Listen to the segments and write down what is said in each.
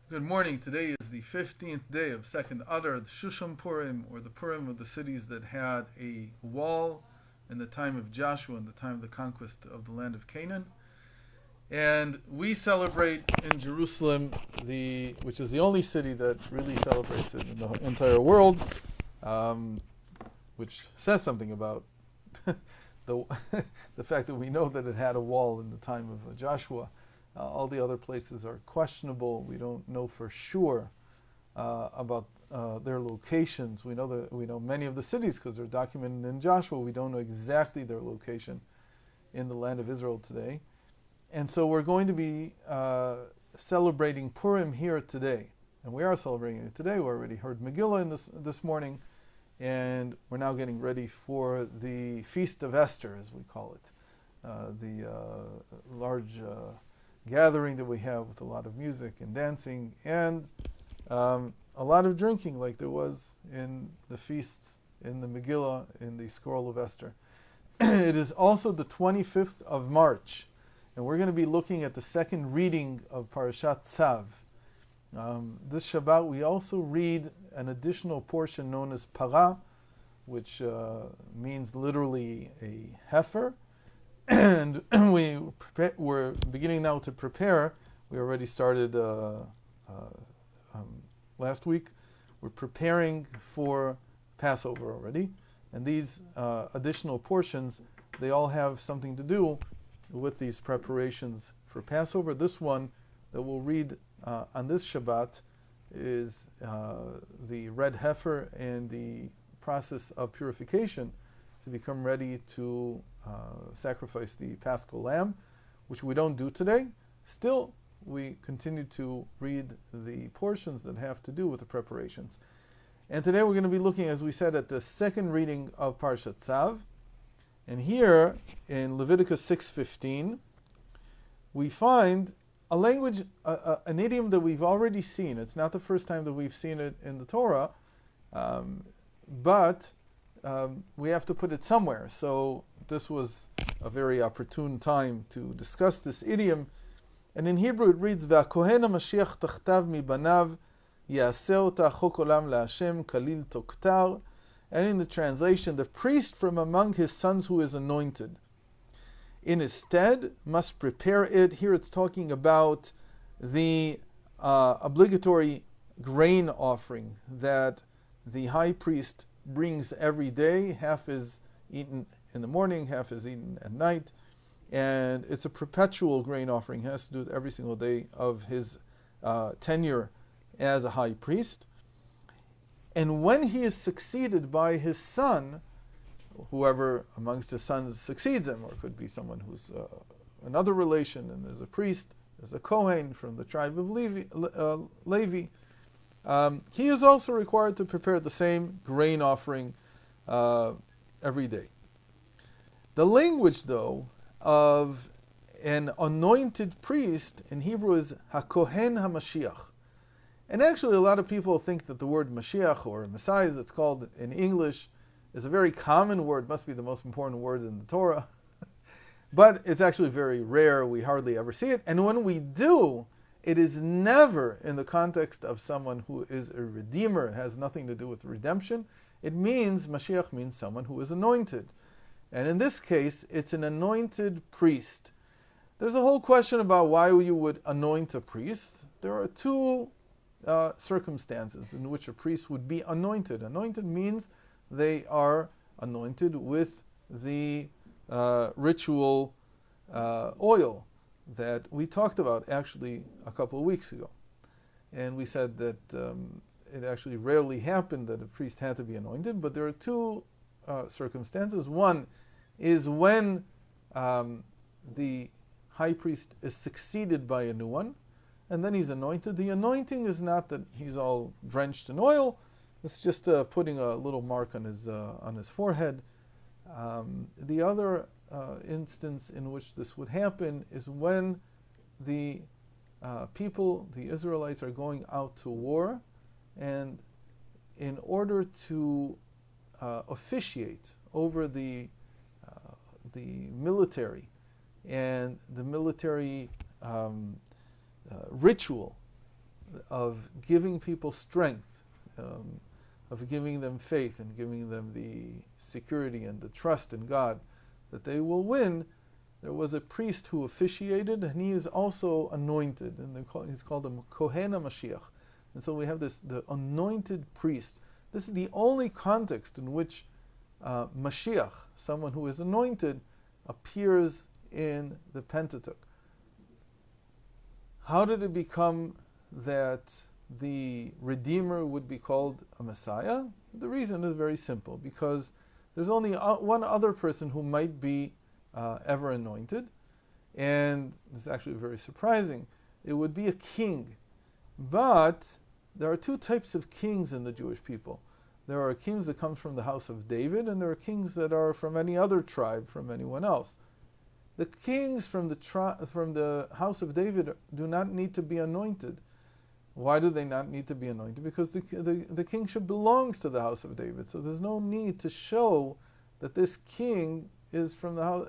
Good morning. Today is the 15th day of second Adar, the Shusham Purim, or the Purim of the cities that had a wall in the time of Joshua, in the time of the conquest of the land of Canaan. And we celebrate in Jerusalem, which is the only city that really celebrates it in the entire world, um, which says something about the, the fact that we know that it had a wall in the time of Joshua. All the other places are questionable. We don't know for sure about their locations. We know many of the cities because they're documented in Joshua. We don't know exactly their location in the land of Israel today. And so we're going to be celebrating Purim here today. And we are celebrating it today. We already heard Megillah this morning. And we're now getting ready for the Feast of Esther, as we call it. The large gathering that we have with a lot of music and dancing and a lot of drinking, like there was in the feasts in the Megillah, in the Scroll of Esther. It is also the 25th of March, and we're going to be looking at the second reading of Parashat Tzav. This Shabbat we also read an additional portion known as Para, which means literally a heifer. And we're beginning now to prepare. We already started last week. We're preparing for Passover already. And these additional portions, they all have something to do with these preparations for Passover. This one that we'll read on this Shabbat is the red heifer and the process of purification to become ready to sacrifice the Paschal lamb, which we don't do today. Still, we continue to read the portions that have to do with the preparations. And today we're going to be looking, as we said, at the second reading of Parshat Tzav. And here in Leviticus 6:15, we find a language, an idiom that we've already seen. It's not the first time that we've seen it in the Torah, but we have to put it somewhere. So this was a very opportune time to discuss this idiom. And in Hebrew it reads, "V'akohen Mashiach tachtav mibanav yaseh ota chok olam laHashem kalil toktar." And in the translation, the priest from among his sons who is anointed, in his stead, must prepare it. Here it's talking about the obligatory grain offering that the high priest brings every day. Half is eaten in the morning, half is eaten at night. And it's a perpetual grain offering. He has to do it every single day of his tenure as a high priest. And when he is succeeded by his son, whoever amongst his sons succeeds him, or it could be someone who's another relation and is a priest, is a Kohen from the tribe of Levi, he is also required to prepare the same grain offering every day. The language, though, of an anointed priest in Hebrew is HaKohen HaMashiach. And actually a lot of people think that the word Mashiach, or Messiah as it's called in English, is a very common word, must be the most important word in the Torah. But it's actually very rare, we hardly ever see it. And when we do, it is never in the context of someone who is a redeemer. It has nothing to do with redemption. It means, Mashiach means someone who is anointed. And in this case, it's an anointed priest. There's a whole question about why you would anoint a priest. There are two circumstances in which a priest would be anointed. Anointed means they are anointed with the ritual oil that we talked about actually a couple of weeks ago. And we said that it actually rarely happened that a priest had to be anointed, but there are two circumstances. One is when the high priest is succeeded by a new one, and then he's anointed. The anointing is not that he's all drenched in oil. It's just putting a little mark on his forehead. The other instance in which this would happen is when the people, the Israelites, are going out to war, and in order to officiate over the military and the military ritual of giving people strength, of giving them faith and giving them the security and the trust in God that they will win, there was a priest who officiated, and he is also anointed, and he's called a Kohen Mashiach. And so we have the anointed priest. This is the only context in which Mashiach, someone who is anointed, appears in the Pentateuch. How did it become that the Redeemer would be called a Messiah? The reason is very simple, because there's only one other person who might be ever anointed, and it's actually very surprising. It would be a king. But there are two types of kings in the Jewish people. There are kings that come from the house of David, and there are kings that are from any other tribe, from anyone else. The kings from the house of David do not need to be anointed. Why do they not need to be anointed? Because the kingship belongs to the house of David. So there's no need to show that this king is from the house,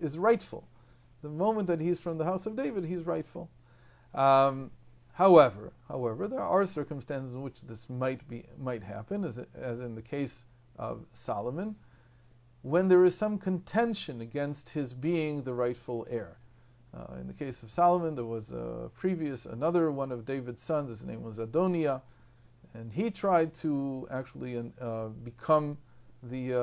is rightful. The moment that he's from the house of David, he's rightful. However, there are circumstances in which this might happen, as in the case of Solomon, when there is some contention against his being the rightful heir. In the case of Solomon, there was another one of David's sons. His name was Adoniah, and he tried to actually become the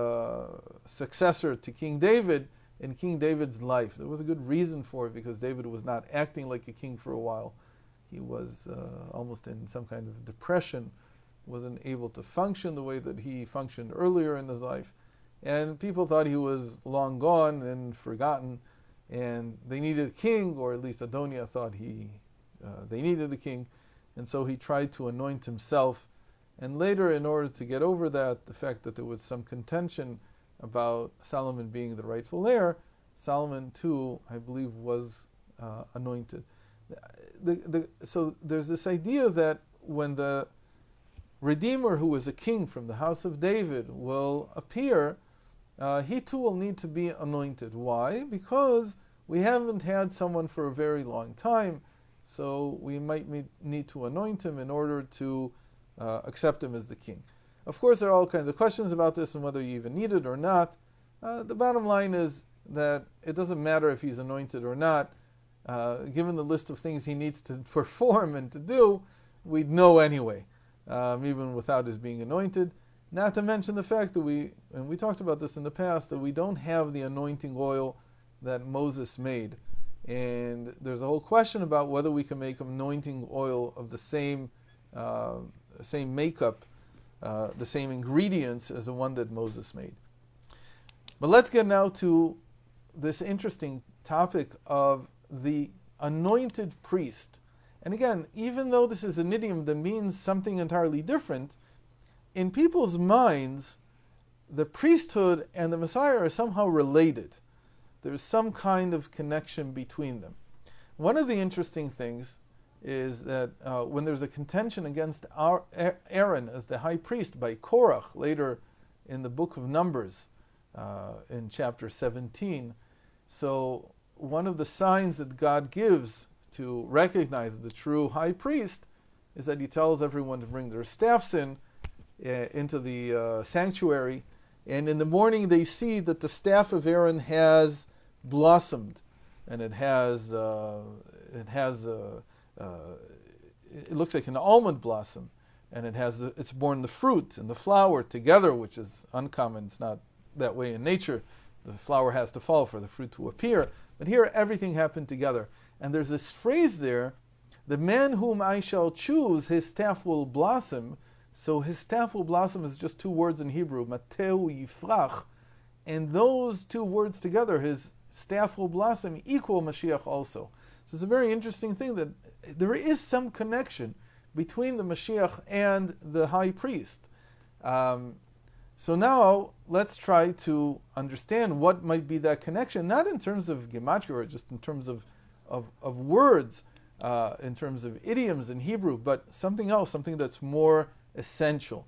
successor to King David in King David's life. There was a good reason for it, because David was not acting like a king for a while. He was almost in some kind of depression, wasn't able to function the way that he functioned earlier in his life. And people thought he was long gone and forgotten, and they needed a king, or at least Adoniah thought they needed a king. And so he tried to anoint himself. And later, in order to get over that, the fact that there was some contention about Solomon being the rightful heir, Solomon too, I believe, was anointed. So there's this idea that when the Redeemer, who is a king from the house of David, will appear, he too will need to be anointed. Why? Because we haven't had someone for a very long time, so we might need to anoint him in order to accept him as the king. Of course, there are all kinds of questions about this and whether you even need it or not. The bottom line is that it doesn't matter if he's anointed or not. Given the list of things he needs to perform and to do, we'd know anyway, even without his being anointed. Not to mention the fact that we talked about this in the past, that we don't have the anointing oil that Moses made. And there's a whole question about whether we can make anointing oil of the same makeup, the same ingredients as the one that Moses made. But let's get now to this interesting topic of the anointed priest. And again, even though this is an idiom that means something entirely different, in people's minds, the priesthood and the Messiah are somehow related. There's some kind of connection between them. One of the interesting things is that when there's a contention against Aaron as the high priest by Korach, later in the book of Numbers, in chapter 17, so one of the signs that God gives to recognize the true high priest is that he tells everyone to bring their staffs into the sanctuary, and in the morning they see that the staff of Aaron has blossomed, and it looks like an almond blossom, and it's borne the fruit and the flower together, which is uncommon. It's not that way in nature. The flower has to fall for the fruit to appear. But here everything happened together. And there's this phrase there, the man whom I shall choose, his staff will blossom. So his staff will blossom is just two words in Hebrew, mateu yifrach. And those two words together, his staff will blossom, equal Mashiach also. So it's a very interesting thing that there is some connection between the Mashiach and the high priest. So now let's try to understand what might be that connection, not in terms of gematria or just in terms of words, in terms of idioms in Hebrew, but something else, something that's more essential.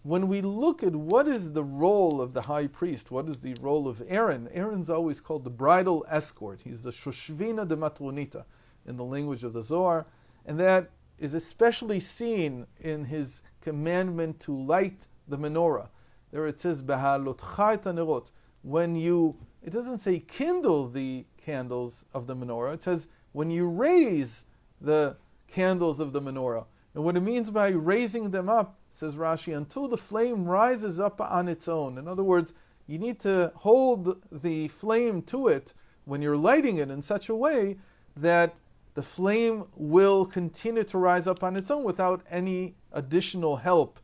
When we look at what is the role of the high priest, what is the role of Aaron, Aaron's always called the bridal escort. He's the Shoshvina de Matronita in the language of the Zohar. And that is especially seen in his commandment to light the menorah. There it says, "Behalotcha et hanerot." When you, it doesn't say kindle the candles of the menorah. It says when you raise the candles of the menorah. And what it means by raising them up, says Rashi, until the flame rises up on its own. In other words, you need to hold the flame to it when you're lighting it in such a way that the flame will continue to rise up on its own without any additional help.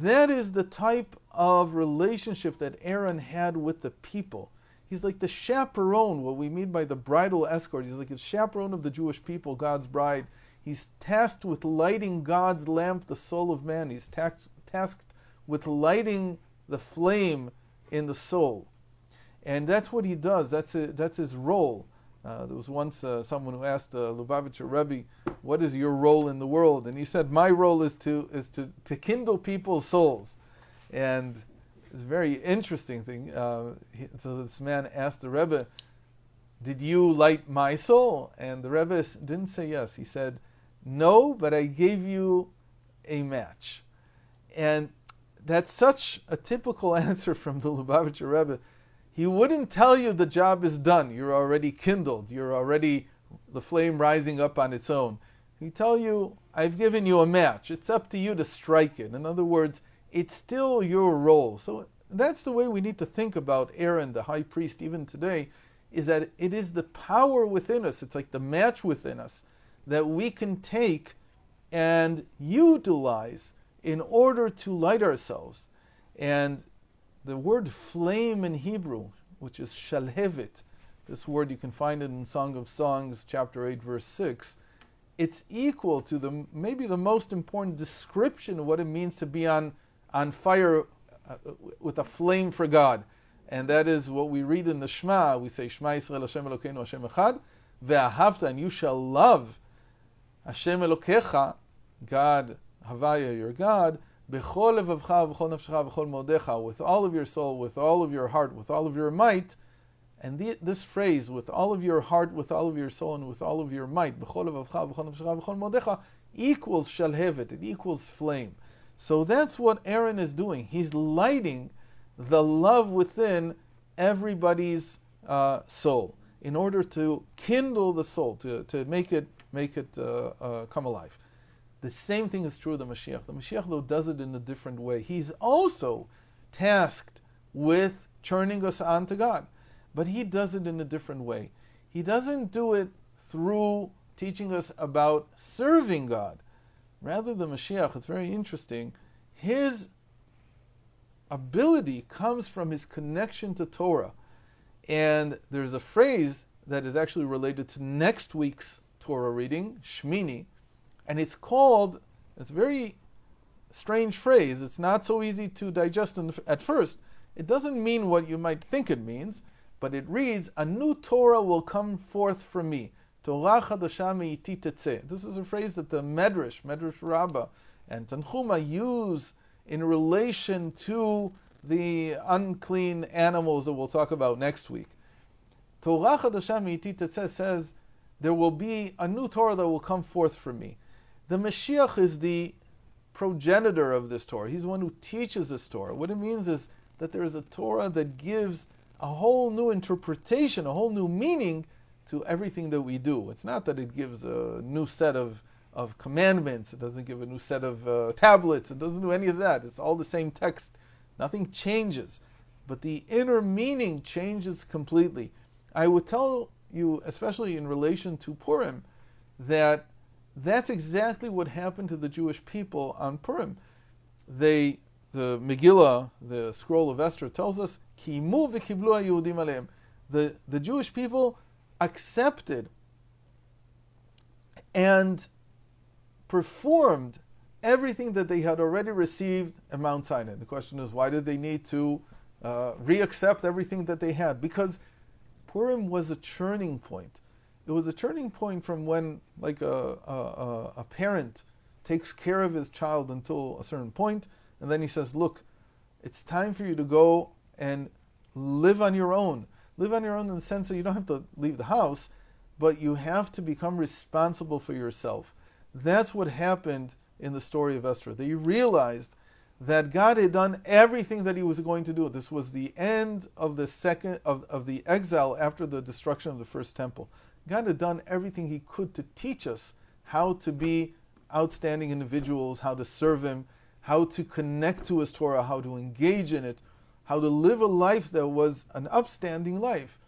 That is the type of relationship that Aaron had with the people. He's like the chaperone, what we mean by the bridal escort. He's like the chaperone of the Jewish people, God's bride. He's tasked with lighting God's lamp, the soul of man. He's tasked with lighting the flame in the soul. And that's what he does. That's his role. There was once someone who asked Lubavitcher Rebbe, what is your role in the world? And he said, my role is to kindle people's souls. And it's a very interesting thing. So this man asked the Rebbe, did you light my soul? And the Rebbe didn't say yes. He said, no, but I gave you a match. And that's such a typical answer from the Lubavitcher Rebbe. He wouldn't tell you the job is done. You're already kindled. You're already the flame rising up on its own. He'd tell you, I've given you a match. It's up to you to strike it. In other words, it's still your role. So that's the way we need to think about Aaron, the high priest, even today, is that it is the power within us. It's like the match within us that we can take and utilize in order to light ourselves. And the word flame in Hebrew, which is shalhevet, this word you can find it in Song of Songs, chapter 8, verse 6, it's equal to maybe the most important description of what it means to be on fire with a flame for God. And that is what we read in the Shema. We say, Shema Yisrael Hashem Elokeinu Hashem Echad, ve'ahavta, and you shall love Hashem Elokecha, God, Havaya, your God, b'chol levavcha v'chol nafshecha v'chol modecha, with all of your soul, with all of your heart, with all of your might. And this phrase, with all of your heart, with all of your soul, and with all of your might, b'chol levavcha v'chol nafshecha v'chol modecha, equals shalhevet, it equals flame. So that's what Aaron is doing. He's lighting the love within everybody's soul in order to kindle the soul, to make it come alive. The same thing is true of the Mashiach. The Mashiach, though, does it in a different way. He's also tasked with turning us on to God, but he does it in a different way. He doesn't do it through teaching us about serving God. Rather, the Mashiach, it's very interesting, his ability comes from his connection to Torah. And there's a phrase that is actually related to next week's Torah reading, Shmini, and it's a very strange phrase. It's not so easy to digest at first. It doesn't mean what you might think it means, but it reads, a new Torah will come forth from me. Torah chadasha me'iti tetzeh. This is a phrase that the Medrash Rabbah, and Tanchuma use in relation to the unclean animals that we'll talk about next week. Torah chadasha me'iti tetzeh says, there will be a new Torah that will come forth from me. The Mashiach is the progenitor of this Torah. He's the one who teaches this Torah. What it means is that there is a Torah that gives a whole new interpretation, a whole new meaning to everything that we do. It's not that it gives a new set of commandments. It doesn't give a new set of tablets. It doesn't do any of that. It's all the same text. Nothing changes. But the inner meaning changes completely. I would tell you, especially in relation to Purim, that's exactly what happened to the Jewish people on Purim. The Megillah, the scroll of Esther, tells us, Kimu v'kiblu ha'Yehudim aleim. The Jewish people accepted and performed everything that they had already received at Mount Sinai. The question is, why did they need to re-accept everything that they had? Because Purim was a turning point. It was a turning point from when, like a parent takes care of his child until a certain point, and then he says, look, it's time for you to go and live on your own. Live on your own in the sense that you don't have to leave the house, but you have to become responsible for yourself. That's what happened in the story of Esther. They realized that God had done everything that he was going to do. This was the end of the exile after the destruction of the first temple. God had done everything he could to teach us how to be outstanding individuals, how to serve him, how to connect to his Torah, how to engage in it, how to live a life that was an upstanding life.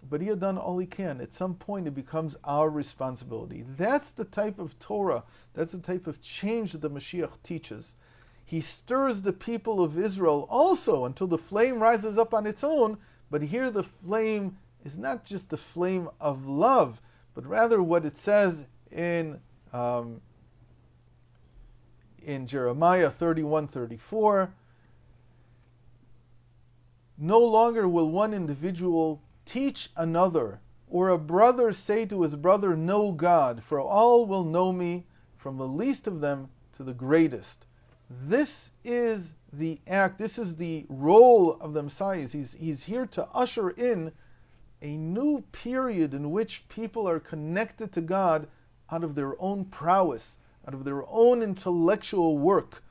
But he had done all he can. At some point, it becomes our responsibility. That's the type of Torah, that's the type of change that the Mashiach teaches. He stirs the people of Israel also until the flame rises up on its own, but here the flame is not just the flame of love, but rather what it says in Jeremiah 31:34, no longer will one individual teach another, or a brother say to his brother, know God, for all will know me, from the least of them to the greatest. This is the act, this is the role of the Messiah. He's here to usher in a new period in which people are connected to God out of their own prowess, out of their own intellectual work.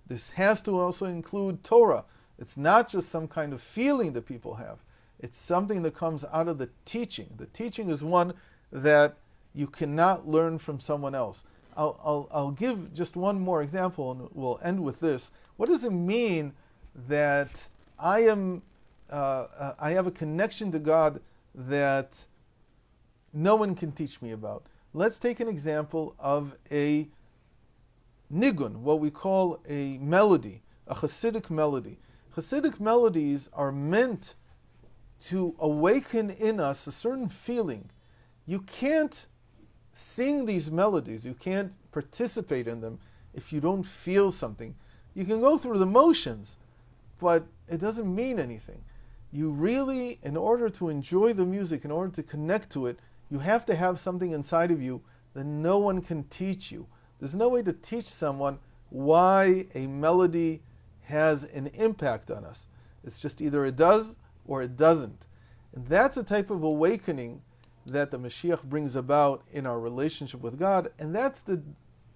This has to also include Torah. It's not just some kind of feeling that people have. It's something that comes out of the teaching. The teaching is one that you cannot learn from someone else. I'll give just one more example, and we'll end with this. What does it mean that I have a connection to God that no one can teach me about? Let's take an example of a nigun, what we call a melody, a Hasidic melody. Hasidic melodies are meant to awaken in us a certain feeling. You can't sing these melodies, you can't participate in them if you don't feel something. You can go through the motions, but it doesn't mean anything. You really, in order to enjoy the music, in order to connect to it, you have to have something inside of you that no one can teach you. There's no way to teach someone why a melody has an impact on us. It's just either it does or it doesn't. And that's a type of awakening that the Mashiach brings about in our relationship with God, and that's the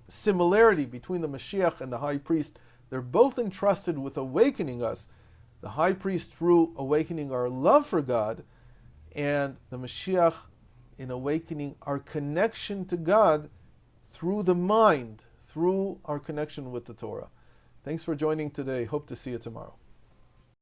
similarity between the Mashiach and the high priest. They're both entrusted with awakening us. The high priest through awakening our love for God, and the Mashiach in awakening our connection to God through the mind, through our connection with the Torah. Thanks for joining today. Hope to see you tomorrow.